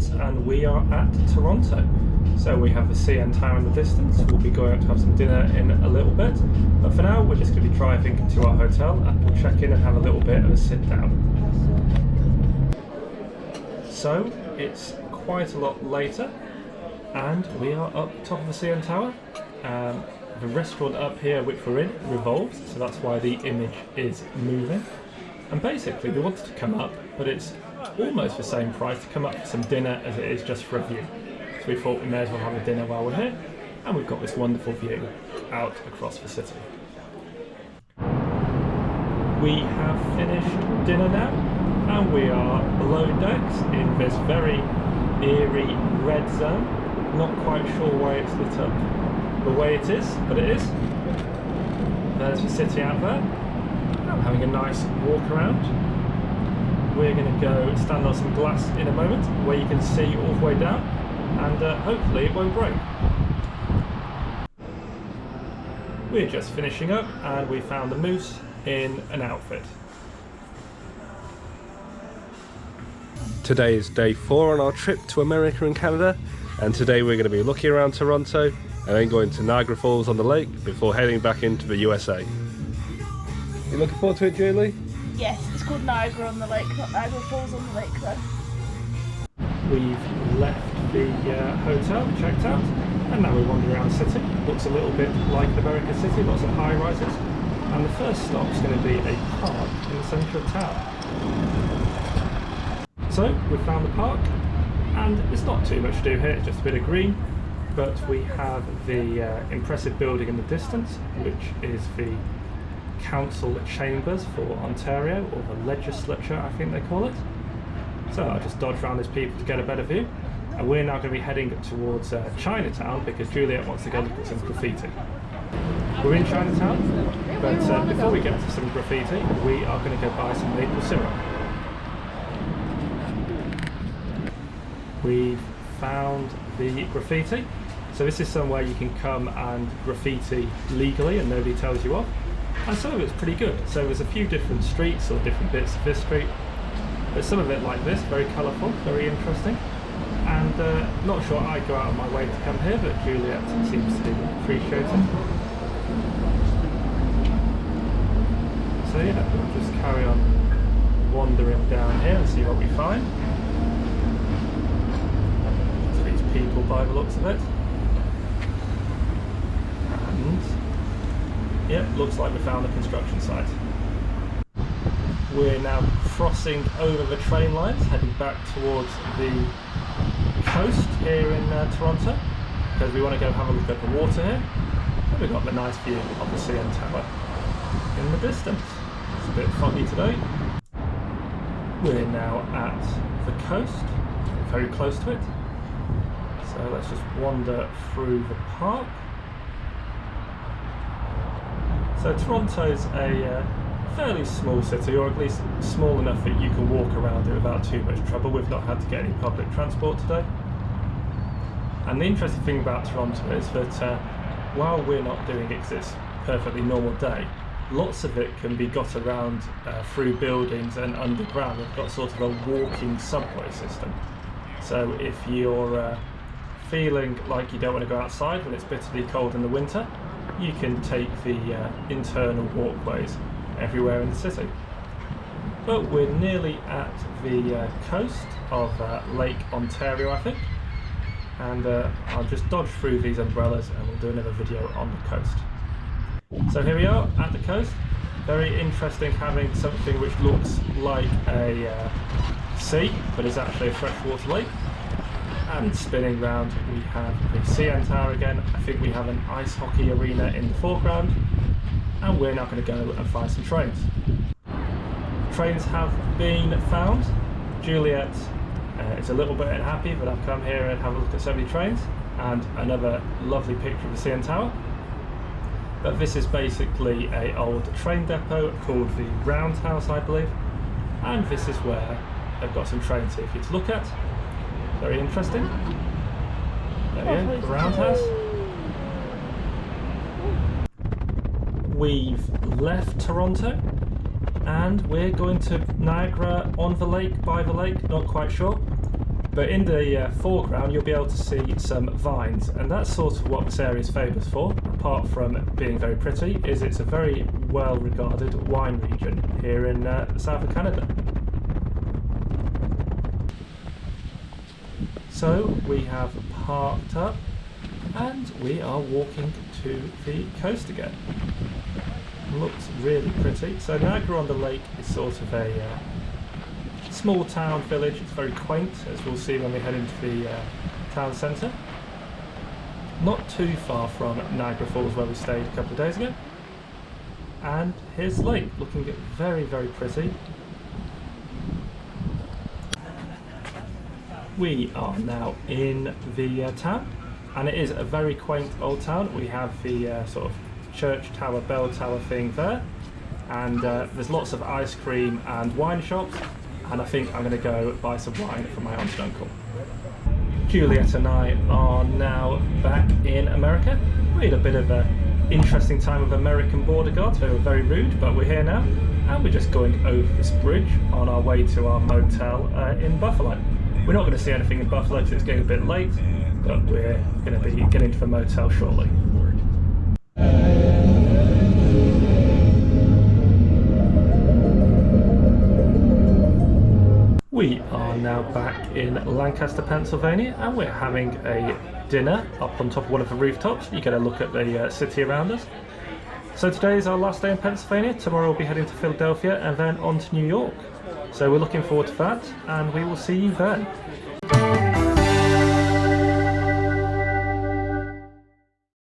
Roundhouse, and we are at Toronto. So we have the CN Tower in the distance. We'll be going out to have some dinner in a little bit, but for now we're just going to be driving to our hotel and we'll check in and have a little bit of a sit down. So it's quite a lot later and we are up top of the CN Tower. The restaurant up here which we're in revolves, so that's why the image is moving. And basically we wanted to come up, but it's almost the same price to come up for some dinner as it is just for a view. So we thought we may as well have a dinner while we're here, and we've got this wonderful view out across the city. We have finished dinner now, and we are below decks in this very eerie red zone. Not quite sure why it's lit up the way it is, but it is. There's the city out there. I'm having a nice walk around. We're going to go stand on some glass in a moment where you can see all the way down, and hopefully it won't break. We're just finishing up and we found the moose in an outfit. Today is day 4 on our trip to America and Canada, and today we're going to be looking around Toronto and then going to Niagara Falls on the Lake before heading back into the USA. You looking forward to it, Julie? Yes, it's called Niagara-on-the-Lake, not Niagara Falls on the Lake though. We've left the hotel, checked out, and now we're wandering around the city. Looks a little bit like an American city, lots of high rises. And the first stop is going to be a park in the centre of town. So we found the park, and it's not too much to do here, it's just a bit of green. But we have the impressive building in the distance, which is the council chambers for Ontario, or the legislature I think they call it. So I'll just dodge around these people to get a better view, and we're now going to be heading towards Chinatown because Juliet wants to go look at some graffiti. We're in Chinatown, but before we get to some graffiti we are going to go buy some maple syrup. We've found the graffiti. So this is somewhere you can come and graffiti legally and nobody tells you off. And some of it's pretty good. So there's a few different streets or different bits of this street. There's some of it like this, very colourful, very interesting. And not sure I'd go out of my way to come here, but Juliet seems to appreciate it. So yeah, we'll just carry on wandering down here and see what we find. These people by the looks of it. And yeah, looks like we found a construction site. We're now crossing over the train lines, heading back towards the coast here in Toronto, because we want to go have a look at the water here. And we've got the nice view of the CN Tower in the distance. It's a bit foggy today. We're now at the coast, very close to it. So let's just wander through the park. So Toronto's a fairly small city, or at least small enough that you can walk around it without too much trouble. We've not had to get any public transport today. And the interesting thing about Toronto is that while we're not doing it because it's a perfectly normal day, lots of it can be got around through buildings and underground. We've got sort of a walking subway system. So if you're feeling like you don't want to go outside when it's bitterly cold in the winter, you can take the internal walkways everywhere in the city. But we're nearly at the coast of Lake Ontario, I think, and I'll just dodge through these umbrellas and we'll do another video on the coast. So here we are at the coast. Very interesting having something which looks like a sea, but is actually a freshwater lake. And spinning round we have the CN Tower again. I think we have an ice hockey arena in the foreground, and we're now going to go and find some trains. Trains have been found. Juliet is a little bit unhappy that I've come here and have a look at so many trains, and another lovely picture of the CN Tower. But this is basically an old train depot called the Roundhouse, I believe, and this is where they've got some trains here for you to look at. Very interesting. There we go, the Roundhouse. We've left Toronto and we're going to Niagara-on-the-Lake, by the lake, not quite sure. But in the foreground you'll be able to see some vines, and that's sort of what this area is famous for, apart from being very pretty, is it's a very well regarded wine region here in the south of Canada. So we have parked up and we are walking to the coast again. Looks really pretty. So Niagara-on-the-Lake is sort of a small town village. It's very quaint, as we'll see when we head into the town centre. Not too far from Niagara Falls where we stayed a couple of days ago. And here's the lake, looking very, very pretty. We are now in the town, and it is a very quaint old town. We have the sort of church tower, bell tower thing there, and there's lots of ice cream and wine shops, and I think I'm going to go buy some wine for my aunt and uncle. Juliet and I are now back in America. We had a bit of an interesting time with American border guards. They were very rude, but we're here now, and we're just going over this bridge on our way to our motel in Buffalo. We're not going to see anything in Buffalo because it's getting a bit late, but we're going to be getting to the motel shortly. We are now back in Lancaster, Pennsylvania, and we're having a dinner up on top of one of the rooftops. You get a look at the city around us. So today is our last day in Pennsylvania. Tomorrow we'll be heading to Philadelphia and then on to New York. So we're looking forward to that, and we will see you then.